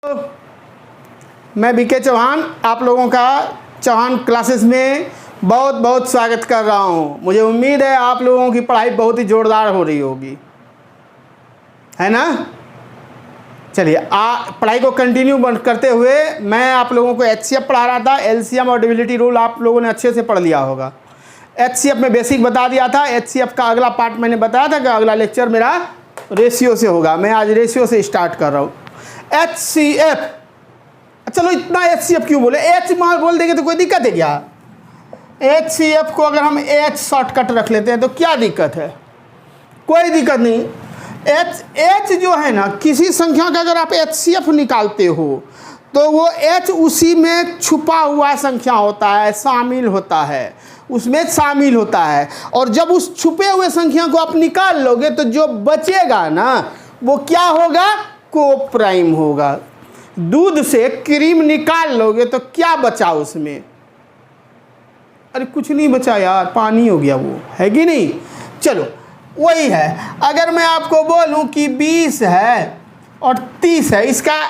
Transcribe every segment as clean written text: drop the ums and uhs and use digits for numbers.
मैं बीके चौहान आप लोगों का चौहान क्लासेस में बहुत बहुत स्वागत कर रहा हूं। मुझे उम्मीद है आप लोगों की पढ़ाई बहुत ही ज़ोरदार हो रही होगी, है ना। चलिए पढ़ाई को कंटिन्यू करते हुए मैं आप लोगों को एचसीएफ पढ़ा रहा था। एलसीएम और डिविजिबिलिटी रूल आप लोगों ने अच्छे से पढ़ लिया होगा। एचसीएफ में बेसिक बता दिया था। एचसीएफ का अगला पार्ट मैंने बताया था कि अगला लेक्चर मेरा रेशियो से होगा। मैं आज रेशियो से स्टार्ट कर रहा हूँ। एचसीएफ, चलो इतना एचसीएफ क्यों बोले, एच मार बोल देंगे तो कोई दिक्कत है क्या। एचसीएफ को अगर हम एच शॉर्टकट रख लेते हैं तो क्या दिक्कत है, कोई दिक्कत नहीं। एच जो है ना, किसी संख्या का अगर आप एचसीएफ निकालते हो तो वो एच उसी में छुपा हुआ संख्या होता है, शामिल होता है, उसमें शामिल होता है। और जब उस छुपे हुए संख्या को आप निकाल लोगे तो जो बचेगा ना वो क्या होगा, कोप्राइम होगा। दूध से क्रीम निकाल लोगे तो क्या बचा उसमें, अरे कुछ नहीं बचा यार, पानी हो गया वो, है कि नहीं। चलो वही है। अगर मैं आपको बोलूं कि 20 है और 30 है, इसका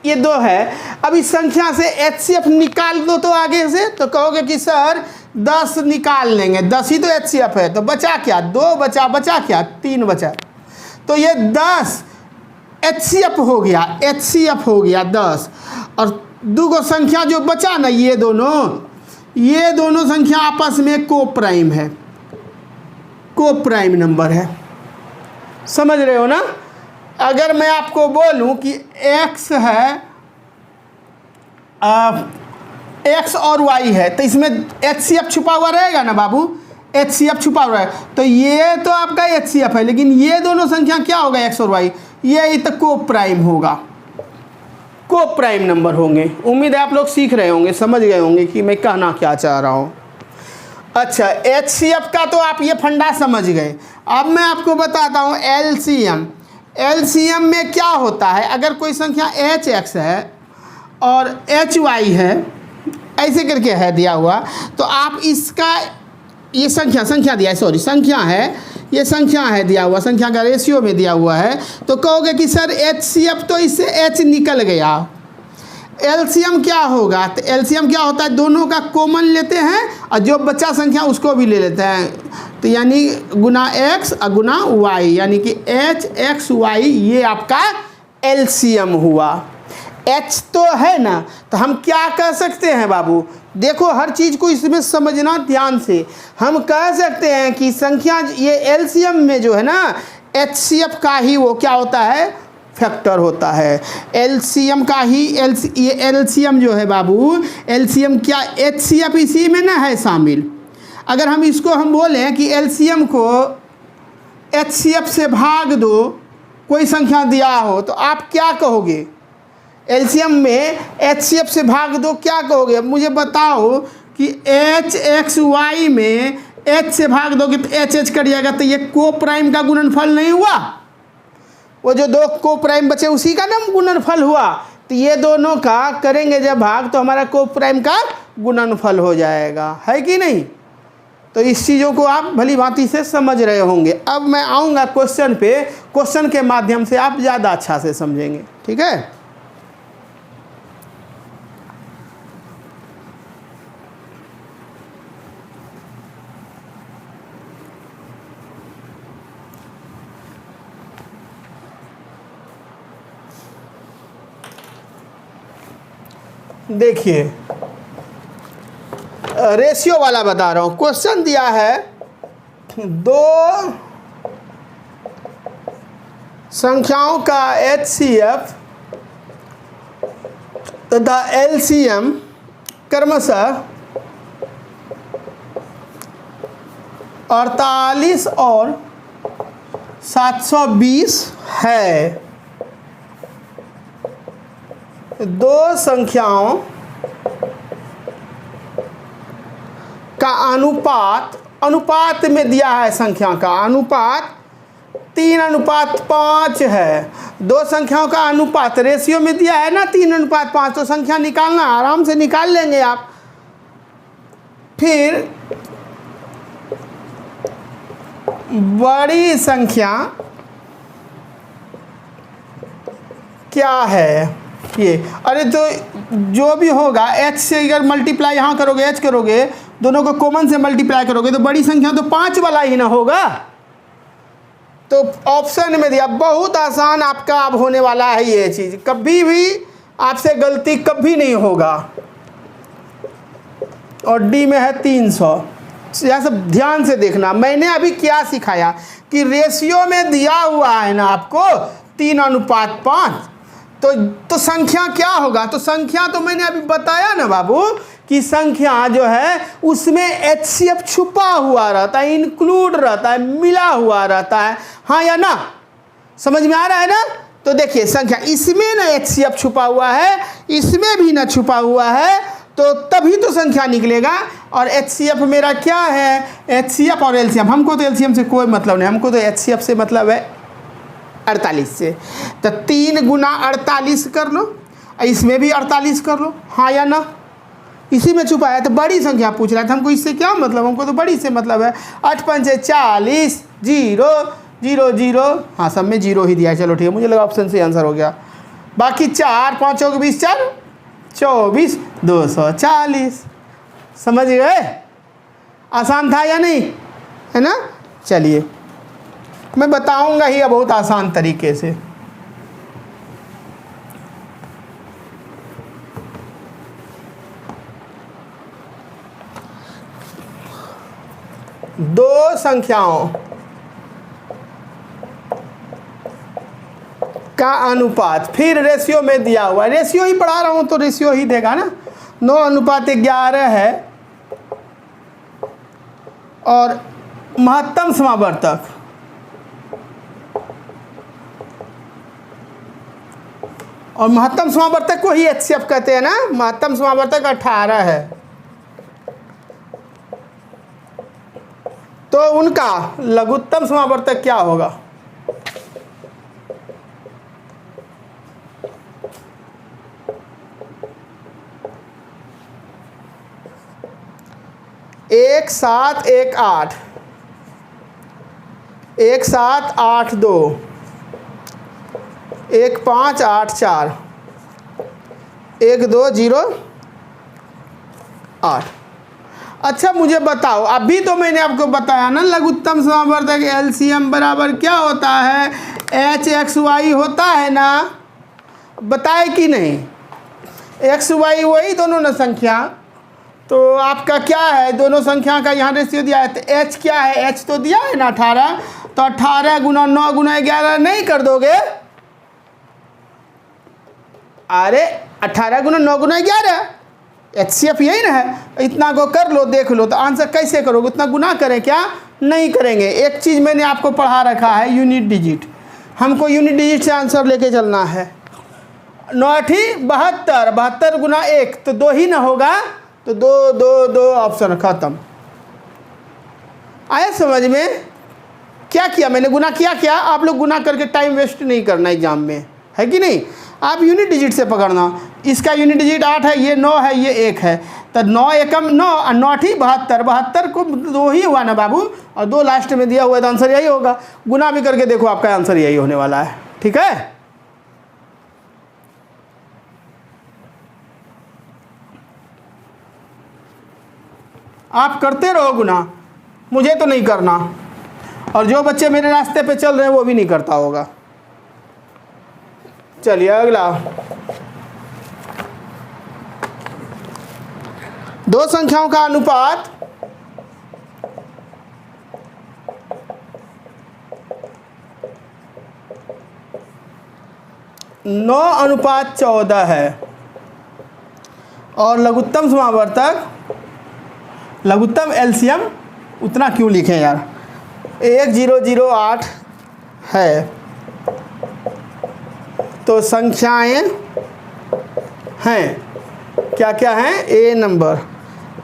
ये दो है, अब इस संख्या से एचसीएफ निकाल दो तो आगे से तो कहोगे कि सर 10 निकाल लेंगे, 10 ही तो एचसीएफ है, तो बचा क्या, 2 बचा, बचा क्या, 3 बचा। तो ये 10 एचसीएफ हो गया, एचसीएफ हो गया 10। और दो संख्या जो बचा ना, ये दोनों संख्या आपस में कोप्राइम है, कोप्राइम नंबर है, समझ रहे हो ना। अगर मैं आपको बोलूं कि x है, x और y है, तो इसमें एचसीएफ छुपा हुआ रहेगा ना बाबू, एचसीएफ छुपा हुआ है। तो ये तो आपका एचसीएफ है, लेकिन ये दोनों संख्या क्या होगा, x और y, ये तो कोप्राइम होगा, कोप्राइम नंबर होंगे। उम्मीद है आप लोग सीख रहे होंगे, समझ गए होंगे कि मैं कहना क्या चाह रहा हूँ। अच्छा, एचसीएफ का तो आप ये फंडा समझ गए। अब मैं आपको बताता हूँ एलसीएम। एलसीएम में क्या होता है, अगर कोई संख्या hx है और hy है, ऐसे करके है दिया हुआ, तो आप इसका ये संख्या दिया है, सॉरी संख्या है, ये संख्या है दिया हुआ, संख्या का रेशियो में दिया हुआ है, तो कहोगे कि सर एचसीएफ तो इससे h निकल गया। एलसीएम क्या होगा, तो एलसीएम क्या होता है, दोनों का कॉमन लेते हैं और जो बचा संख्या उसको भी ले लेते हैं, तो यानी गुना x और गुना y, यानी कि hxy, ये आपका एलसीएम हुआ। h तो है ना, तो हम क्या कह सकते हैं बाबू, देखो हर चीज़ को इसमें समझना ध्यान से। हम कह सकते हैं कि संख्या ये एलसीएम में जो है ना, एचसीएफ का ही वो क्या होता है, फैक्टर होता है। एलसीएम का ही ये एलसीएम जो है बाबू, एलसीएम क्या, एचसीएफ इसी में ना है शामिल। अगर हम इसको हम बोलें कि एलसीएम को एचसीएफ से भाग दो, कोई संख्या दिया हो, तो आप क्या कहोगे, एलसीएम में एचसीएफ से भाग दो, क्या कहोगे। मुझे बताओ कि hxy में h से भाग दोगे तो h कट जाएगा, तो ये कोप्राइम का गुणनफल नहीं हुआ, वो जो दो कोप्राइम बचे उसी का ना गुणनफल हुआ। तो ये दोनों का करेंगे जब भाग तो हमारा कोप्राइम का गुणनफल हो जाएगा, है कि नहीं। तो इस चीज़ों को आप भली भांति से समझ रहे होंगे। अब मैं आऊँगा क्वेश्चन पे, क्वेश्चन के माध्यम से आप ज़्यादा अच्छा से समझेंगे, ठीक है। देखिए रेशियो वाला बता रहा हूँ। क्वेश्चन दिया है, दो संख्याओं का एचसीएफ तथा एलसीएम क्रमशः 48 और 720 है। दो संख्याओं का अनुपात में दिया है, संख्या का अनुपात 3:5 है। दो संख्याओं का अनुपात रेशियो में दिया है ना 3:5, तो संख्या निकालना आराम से निकाल लेंगे आप। फिर बड़ी संख्या क्या है, ये, अरे तो जो भी होगा h से अगर मल्टीप्लाई यहाँ करोगे, h करोगे, दोनों को कॉमन से मल्टीप्लाई करोगे तो बड़ी संख्या तो 5 वाला ही ना होगा। तो ऑप्शन में दिया, बहुत आसान आपका अब होने वाला है ये चीज़, कभी भी आपसे गलती कभी नहीं होगा। और डी में है 300। यह सब ध्यान से देखना, मैंने अभी क्या सिखाया कि रेशियो में दिया हुआ है ना आपको 3:5, तो संख्या क्या होगा, तो संख्या तो मैंने अभी बताया ना बाबू कि संख्या जो है उसमें HCF छुपा हुआ रहता है, इंक्लूड रहता है, मिला हुआ रहता है, हाँ या ना, समझ में आ रहा है ना। तो देखिए संख्या इसमें ना HCF छुपा हुआ है, इसमें भी ना छुपा हुआ है, तो तभी तो संख्या निकलेगा। और HCF मेरा क्या है, HCF और LCM, हमको तो LCM से कोई मतलब नहीं, हमको तो HCF से मतलब है 48 से। तो 3 गुना 48 कर लो, इसमें भी 48 कर लो, हाँ या ना, इसी में छुपा है। तो बड़ी संख्या पूछ रहा था, हमको इससे क्या मतलब, हमको तो बड़ी से मतलब है। 8 पंचे 40, 0 0 0, हाँ सब में 0 ही दिया है, चलो ठीक है, मुझे लगा ऑप्शन से आंसर हो गया। बाकी 4 5 और 20 4 24 240, समझ गए, आसान था या नहीं, है ना। चलिए मैं बताऊंगा ही अब बहुत आसान तरीके से। दो संख्याओं का अनुपात, फिर रेशियो में दिया हुआ, रेशियो ही पढ़ा रहा हूं तो रेशियो ही देगा ना। 9:11 है और महत्तम समावर्तक, और महत्तम समावर्तक को ही HCF कहते हैं ना। महत्तम समावर्तक 18 है, तो उनका लघुत्तम समावर्तक क्या होगा, एक 7 1 8, 1 7 8 2, 1 5 8 4, 1 2 0 8। अच्छा मुझे बताओ, अभी तो मैंने आपको बताया ना लघुत्तम समावर्तक LCM बराबर क्या होता है, HXY होता है ना, बताए कि नहीं। XY वही दोनों ना संख्या, तो आपका क्या है, दोनों संख्या का यहाँ रेशियो दिया है, तो H क्या है, H तो दिया है ना 18, तो 18 गुना 9 गुना 11 नहीं कर दोगे, अरे 18 गुना 9 गुना 11, HCF यही ना है, इतना को कर लो, देख लो। तो आंसर कैसे करोगे, उतना गुना करें क्या, नहीं करेंगे। एक चीज़ मैंने आपको पढ़ा रखा है, यूनिट डिजिट, हमको यूनिट डिजिट से आंसर लेके चलना है। 9 72, 72 गुना 1 तो 2 ही ना होगा, तो 2 2 2 ऑप्शन खत्म। आया समझ में, क्या किया मैंने, गुना किया क्या। आप लोग गुना करके टाइम वेस्ट नहीं करना एग्जाम में, है कि नहीं। आप यूनिट डिजिट से पकड़ना, इसका यूनिट डिजिट 8 है, ये 9 है, ये 1 है, तो 9 एकम 9 और 9 72, 72 को 2 ही हुआ ना बाबू, और 2 लास्ट में दिया हुआ है, तो आंसर यही होगा। गुना भी करके देखो, आपका आंसर यही होने वाला है, ठीक है। आप करते रहो गुना, मुझे तो नहीं करना, और जो बच्चे मेरे रास्ते पे चल रहे हैं वो भी नहीं करता होगा। चलिए अगला, दो संख्याओं का अनुपात नौ 9:14 है, और लघुत्तम समावर्तक, लघुत्तम LCM उतना क्यों लिखें यार, 1008 है। तो संख्याएं हैं क्या क्या हैं, A नंबर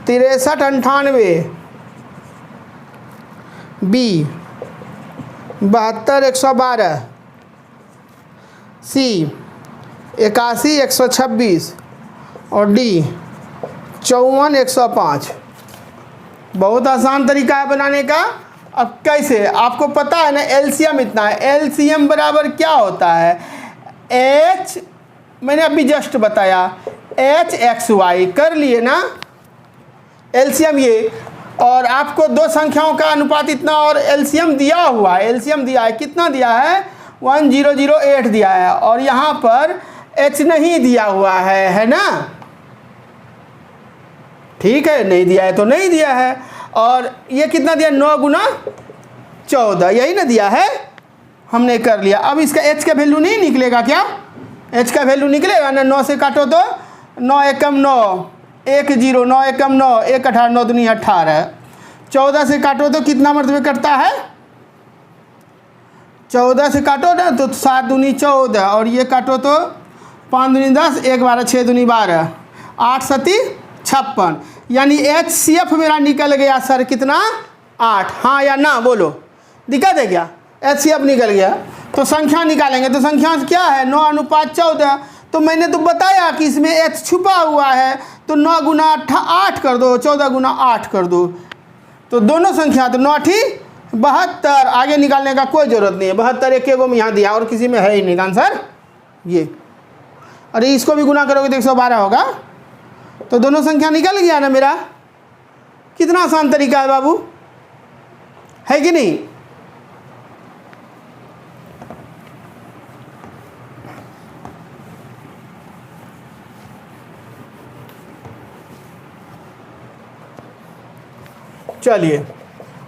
63 98, B 72 112, C 81 126, और D 54 105। बहुत आसान तरीका है बनाने का। अब कैसे, आपको पता है ना LCM इतना है, LCM बराबर क्या होता है, H मैंने अभी जस्ट बताया एच एक्स वाई कर लिए ना एलसीएम ये, और आपको दो संख्याओं का अनुपात इतना और एलसीएम दिया हुआ है, एलसीएम दिया है कितना दिया है 1008 दिया है, और यहाँ पर एच नहीं दिया हुआ है ना, ठीक है, नहीं दिया है तो नहीं दिया है। और ये कितना दिया 9 गुना 14, यही ना दिया है, हमने कर लिया। अब इसका एच का वैल्यू नहीं निकलेगा क्या, एच का वैल्यू निकलेगा ना, 9 से काटो तो 9 एकम 9 1 0 9 एकम 9 1 18 9 दूनी 18, 14 से काटो तो कितना मरतबे कटता है, 14 से काटो ना तो 7 दूनी 14, और ये काटो तो 5 दूनी 10 1 12 6 दूनी 12 8 सती 56, यानी HCF मेरा निकल गया सर कितना 8, हाँ या ना बोलो, दिक्कत है क्या, HCF निकल गया। तो संख्या निकालेंगे, तो संख्या क्या है 9 अनुपात 14, तो मैंने तो बताया कि इसमें H छुपा हुआ है, तो 9 गुना 8 कर दो, 14 गुना 8 कर दो, तो दोनों संख्या तो 9 थी 72, आगे निकालने का कोई ज़रूरत नहीं है, 72 एक में यहाँ दिया और किसी में है ही नहीं आंसर ये। अरे इसको भी गुना करोगे तो 112 होगा, तो दोनों संख्या निकल गया ना मेरा, कितना आसान तरीका है बाबू, है कि नहीं। चलिए,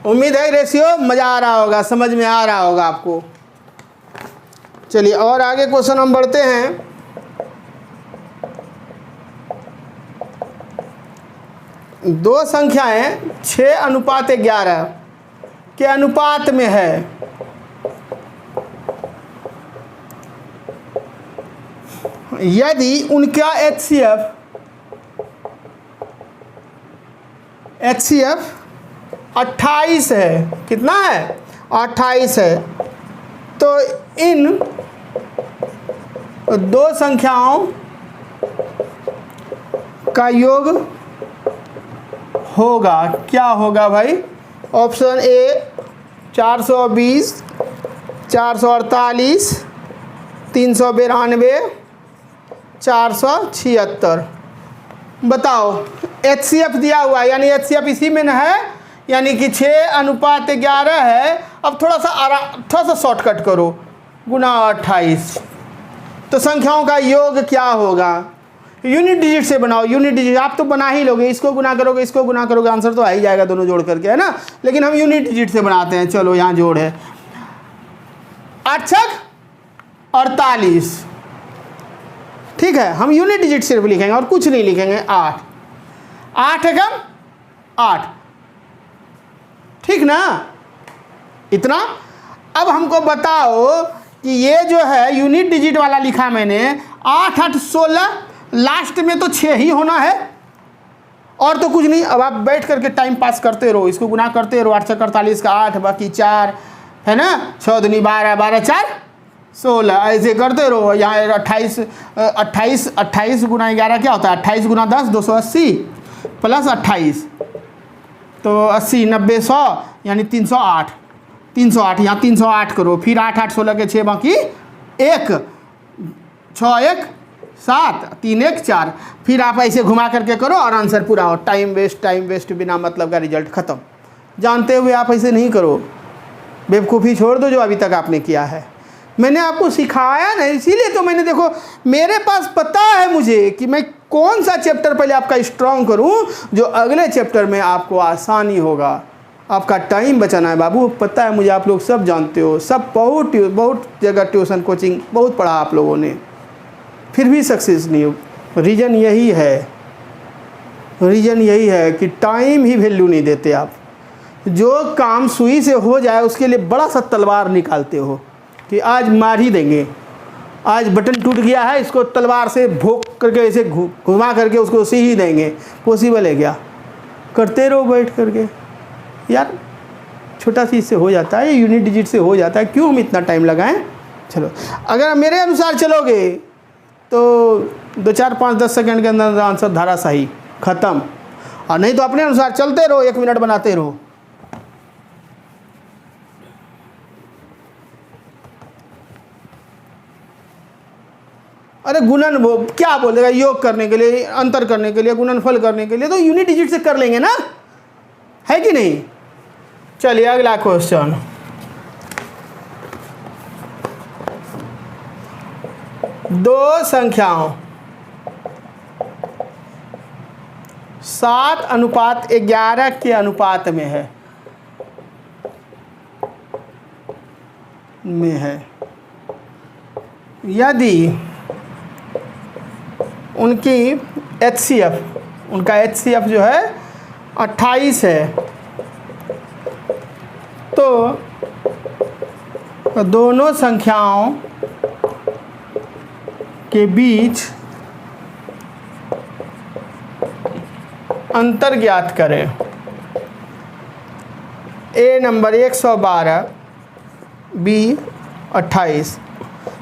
उम्मीद है रेशियो मज़ा आ रहा होगा, समझ में आ रहा होगा आपको। चलिए और आगे क्वेश्चन हम बढ़ते हैं। दो संख्याएं 6 अनुपात 11 के अनुपात में है, यदि उनका HCF 28 है, कितना है 28 है, तो इन दो संख्याओं का योग होगा, क्या होगा भाई, ऑप्शन ए 420 448 392 476, बताओ HCF दिया हुआ है, यानी HCF इसी में न है, यानी कि 6 अनुपात 11 है। अब थोड़ा सा शॉर्टकट करो, गुना 28, तो संख्याओं का योग क्या होगा, यूनिट डिजिट से बनाओ, यूनिट डिजिट आप तो बना ही लोगे, इसको गुना करोगे इसको गुना करोगे आंसर तो आ ही जाएगा दोनों जोड़ करके, है ना, लेकिन हम यूनिट डिजिट से बनाते हैं। चलो यहाँ जोड़ है 8 छक 48, ठीक है, हम यूनिट डिजिट सिर्फ लिखेंगे और कुछ नहीं लिखेंगे, 8 8 एकम 8, ठीक ना, इतना। अब हमको बताओ कि ये जो है यूनिट डिजिट वाला लिखा मैंने 8 8 16, लास्ट में तो 6 ही होना है और तो कुछ नहीं। अब आप बैठ करके टाइम पास करते रहो, इसको गुना करते रहो, 8 छक 48 का 8 बाकी 4 है ना, 6 दूनी 12 12 4 16, ऐसे करते रहो। यहाँ 28 गुना 11 क्या होता है, 28 गुना 10 280 प्लस 28 तो 80 90 100 यानी 308, 308 यहाँ 308 करो, फिर 8 8 16 के 6 बाकी 1 6 1 7 3 1 4, फिर आप ऐसे घुमा करके करो और आंसर पूरा हो। टाइम वेस्ट बिना मतलब का रिजल्ट ख़त्म। जानते हुए आप ऐसे नहीं करो, बेवकूफ़ी छोड़ दो जो अभी तक आपने किया है। मैंने आपको सिखाया नहीं, इसीलिए तो मैंने, देखो मेरे पास पता है मुझे कि मैं कौन सा चैप्टर पहले आपका स्ट्रॉन्ग करूं जो अगले चैप्टर में आपको आसानी होगा। आपका टाइम बचाना है बाबू, पता है मुझे, आप लोग सब जानते हो, सब बहुत जगह ट्यूशन कोचिंग बहुत पढ़ा आप लोगों ने, फिर भी सक्सेस नहीं हो। रीज़न यही है कि टाइम ही वैल्यू नहीं देते आप। जो काम सुई से हो जाए उसके लिए बड़ा सा तलवार निकालते हो कि आज मार ही देंगे, आज बटन टूट गया है इसको तलवार से भोंक करके ऐसे घुमा करके उसको सी ही देंगे। पॉसिबल है क्या? करते रहो बैठ करके, यार छोटा चीज़ से हो जाता है, यूनिट डिजिट से हो जाता है, क्यों हम इतना टाइम लगाएं। चलो अगर मेरे अनुसार चलोगे तो 2 4 5 10 सेकंड के अंदर आंसर धारा सही ख़त्म, और नहीं तो अपने अनुसार चलते रहो, 1 मिनट बनाते रहो। अरे गुणन वो क्या बोलेगा, योग करने के लिए, अंतर करने के लिए, गुणनफल करने के लिए तो यूनिट डिजिट से कर लेंगे ना, है कि नहीं। चलिए अगला क्वेश्चन। दो संख्याओं 7:11 के अनुपात में है यदि उनकी HCF, उनका HCF जो है 28 है, तो दोनों संख्याओं के बीच अंतर ज्ञात करें। A number 112, B 28,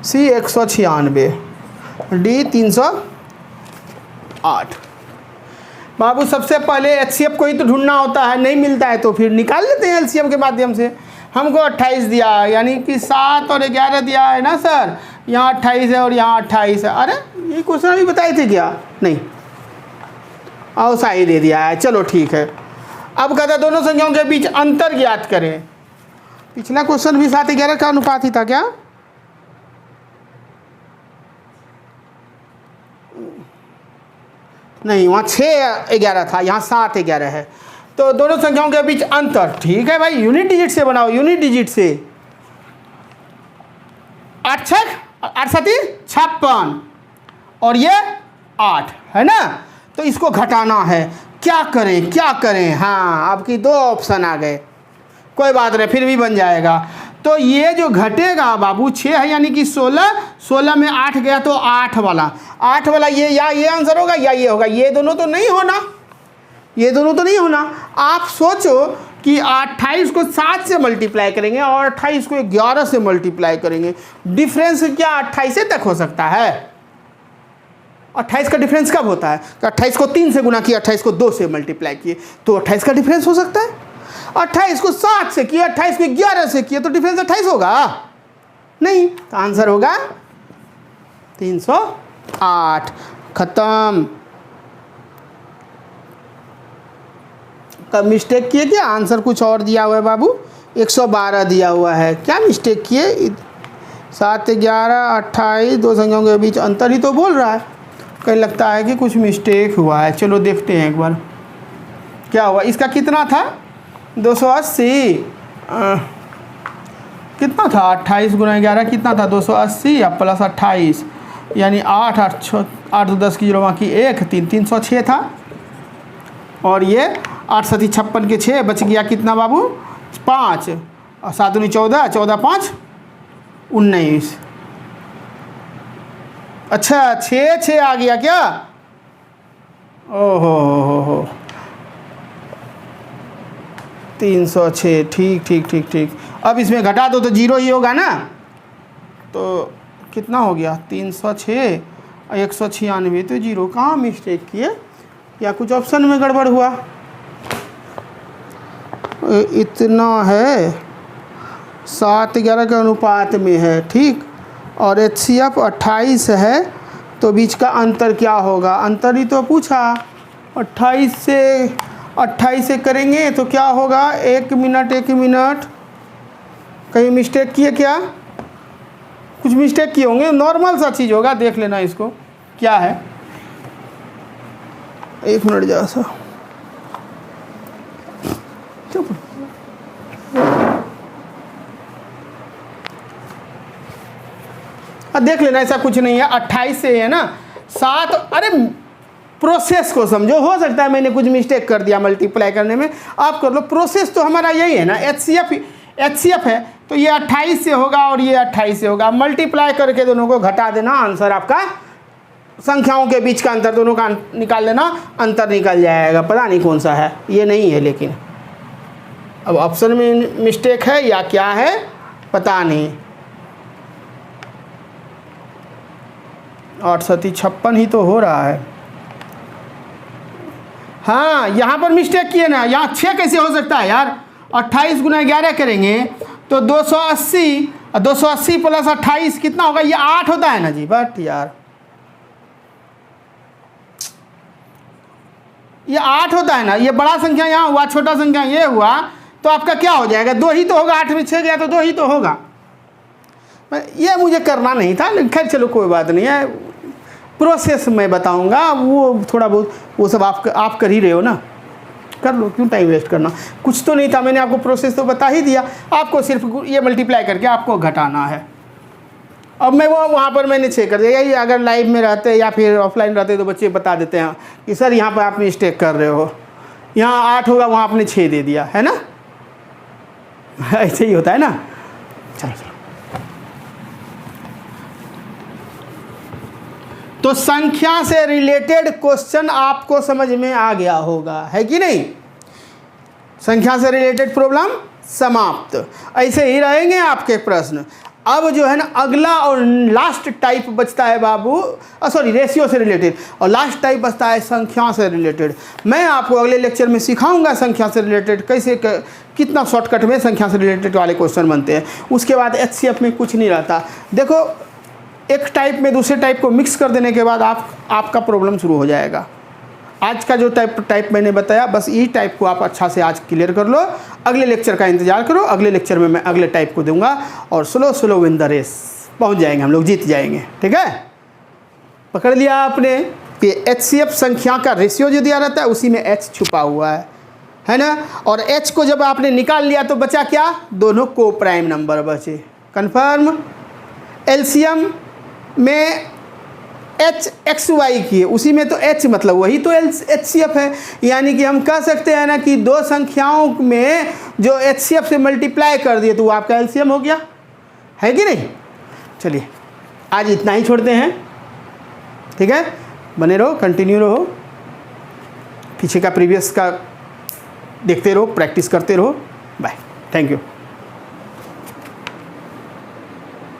C 196, D 308। बाबू सबसे पहले HCF को ही तो ढूंढना होता है, नहीं मिलता है तो फिर निकाल लेते हैं LCM के माध्यम से। हमको 28 दिया है, यानी कि 7 और 11 दिया है ना सर, यहाँ 28 है और यहाँ 28 है। अरे ये क्वेश्चन अभी बताए थे क्या, नहीं और सही दे दिया है, चलो ठीक है। अब कहता दोनों संख्याओं के बीच अंतर ज्ञात करें। पिछला क्वेश्चन भी 7:11 का अनुपात ही था क्या, नहीं वहाँ 6:11 था, यहाँ 7:11 है। तो दोनों संख्याओं के बीच अंतर, ठीक है भाई, यूनिट डिजिट से बनाओ, यूनिट डिजिट से। 8 6 8 7 56 और ये 8 है ना, तो इसको घटाना है। क्या करें क्या करें, हाँ आपकी 2 ऑप्शन आ गए, कोई बात नहीं फिर भी बन जाएगा। तो ये जो घटेगा बाबू 6 है, यानी कि 16 में 8 गया तो 8 वाला ये, या ये आंसर होगा या ये होगा, ये दोनों तो नहीं होना, ये दोनों तो नहीं होना। आप सोचो कि 28 को 7 से मल्टीप्लाई करेंगे और 28 को 11 से मल्टीप्लाई करेंगे, डिफरेंस क्या 28 तक हो सकता है। 28 का डिफरेंस कब होता है, तो 28 को 3 से गुना किया, 28 को 2 से मल्टीप्लाई किए तो 28 का डिफरेंस हो सकता है। 28 को 7 से किया, 28 को 11 से किया तो डिफरेंस 28 होगा नहीं, तो आंसर होगा 308। खत्म। कब मिस्टेक किए क्या, आंसर कुछ और दिया हुआ है बाबू, 112 दिया हुआ है, क्या मिस्टेक किए। 7 11 28 दो संख्याओं के बीच अंतर ही तो बोल रहा है, कहीं लगता है कि कुछ मिस्टेक हुआ है। चलो देखते हैं एक बार क्या हुआ। इसका कितना था 280, कितना था 28 गुना 11 कितना था 280 या प्लस 28, यानी 8 8 10 की 0 बाकी 1 3 306 था, और ये 8 7 56 के 6 बच गया कितना बाबू 5 और 7 9 14 14 5 19। अच्छा 6 आ गया क्या, ओहो हो 306, ठीक ठीक ठीक ठीक। अब इसमें घटा दो तो 0 ही होगा ना, तो कितना हो गया 306 और 196, तो 0 कहाँ मिस्टेक किए या कुछ ऑप्शन में गड़बड़ हुआ। इतना है 7 11 के अनुपात में है, ठीक, और HCF 28 है, तो बीच का अंतर क्या होगा, अंतर ही तो पूछा। 28 से करेंगे तो क्या होगा, 1 मिनट कहीं मिस्टेक किए क्या, कुछ मिस्टेक किए होंगे, नॉर्मल सा चीज़ होगा, देख लेना इसको क्या है। 1 मिनट जा सा चुप। देख लेना ऐसा कुछ नहीं है, 28 से है ना 7। अरे प्रोसेस को समझो, हो सकता है मैंने कुछ मिस्टेक कर दिया मल्टीप्लाई करने में, आप कर लो। प्रोसेस तो हमारा यही है ना, HCF है तो ये 28 से होगा और ये 28 से होगा, मल्टीप्लाई करके दोनों को घटा देना, आंसर आपका संख्याओं के बीच का अंतर दोनों का निकाल लेना, अंतर निकल जाएगा। पता नहीं कौन सा है, ये नहीं है, लेकिन अब ऑप्शन में मिस्टेक है या क्या है पता नहीं। 8 7 56 ही तो हो रहा है। हाँ यहाँ पर मिस्टेक किए ना, यहाँ 6 कैसे हो सकता है यार, 28 गुना 11 करेंगे तो 280 प्लस 28 कितना होगा, ये 8 होता है ना जी, बट यार ये 8 होता है ना, ये बड़ा संख्या यहाँ हुआ, छोटा संख्या ये हुआ, तो आपका क्या हो जाएगा, 2 ही तो होगा। 8 में 6 गया तो 2 ही तो होगा। ये मुझे करना नहीं था, लेकिन खैर चलो कोई बात नहीं है, प्रोसेस मैं बताऊंगा, वो थोड़ा बहुत वो सब आप कर ही रहे हो ना, कर लो, क्यों टाइम वेस्ट करना। कुछ तो नहीं था, मैंने आपको प्रोसेस तो बता ही दिया, आपको सिर्फ ये मल्टीप्लाई करके आपको घटाना है। अब मैं वो वहाँ पर मैंने चेक कर दिया। यही अगर लाइव में रहते या फिर ऑफलाइन रहते तो बच्चे बता देते हैं कि सर यहाँ पर आप मिस्टेक कर रहे हो, यहाँ 8 होगा, वहाँ आपने 6 दे दिया है ना। ऐसे ही होता है ना। चलो चलो, तो संख्या से रिलेटेड क्वेश्चन आपको समझ में आ गया होगा, है कि नहीं। संख्या से रिलेटेड प्रॉब्लम समाप्त। ऐसे ही रहेंगे आपके प्रश्न। अब जो है ना अगला और लास्ट टाइप बचता है बाबू, सॉरी रेशियो से रिलेटेड, और लास्ट टाइप बचता है संख्या से रिलेटेड। मैं आपको अगले लेक्चर में सिखाऊंगा संख्या से रिलेटेड कैसे कितना शॉर्टकट में संख्या से रिलेटेड वाले क्वेश्चन बनते हैं। उसके बाद HCF में कुछ नहीं रहता। देखो, एक टाइप में दूसरे टाइप को मिक्स कर देने के बाद आपका प्रॉब्लम शुरू हो जाएगा। आज का जो टाइप मैंने बताया, बस ये टाइप को आप अच्छा से आज क्लियर कर लो। अगले लेक्चर का इंतजार करो, अगले लेक्चर में मैं अगले टाइप को दूंगा और स्लो विन द रेस पहुंच जाएंगे, हम लोग जीत जाएंगे। ठीक है, पकड़ लिया आपने कि HCF संख्या का रेशियो जो दिया रहता है उसी में H छुपा हुआ है ना। और H को जब आपने निकाल लिया तो बचा क्या, दोनों को प्राइम नंबर बचे। कन्फर्म। एलसीएम में HXY की है, उसी में तो H मतलब वही तो HCF है। यानी कि हम कह सकते हैं ना कि दो संख्याओं में जो HCF से मल्टीप्लाई कर दिए तो वो आपका LCM हो गया, है कि नहीं। चलिए आज इतना ही छोड़ते हैं, ठीक है। बने रहो, कंटिन्यू रहो, पीछे का प्रीवियस का देखते रहो, प्रैक्टिस करते रहो। Bye, thank you.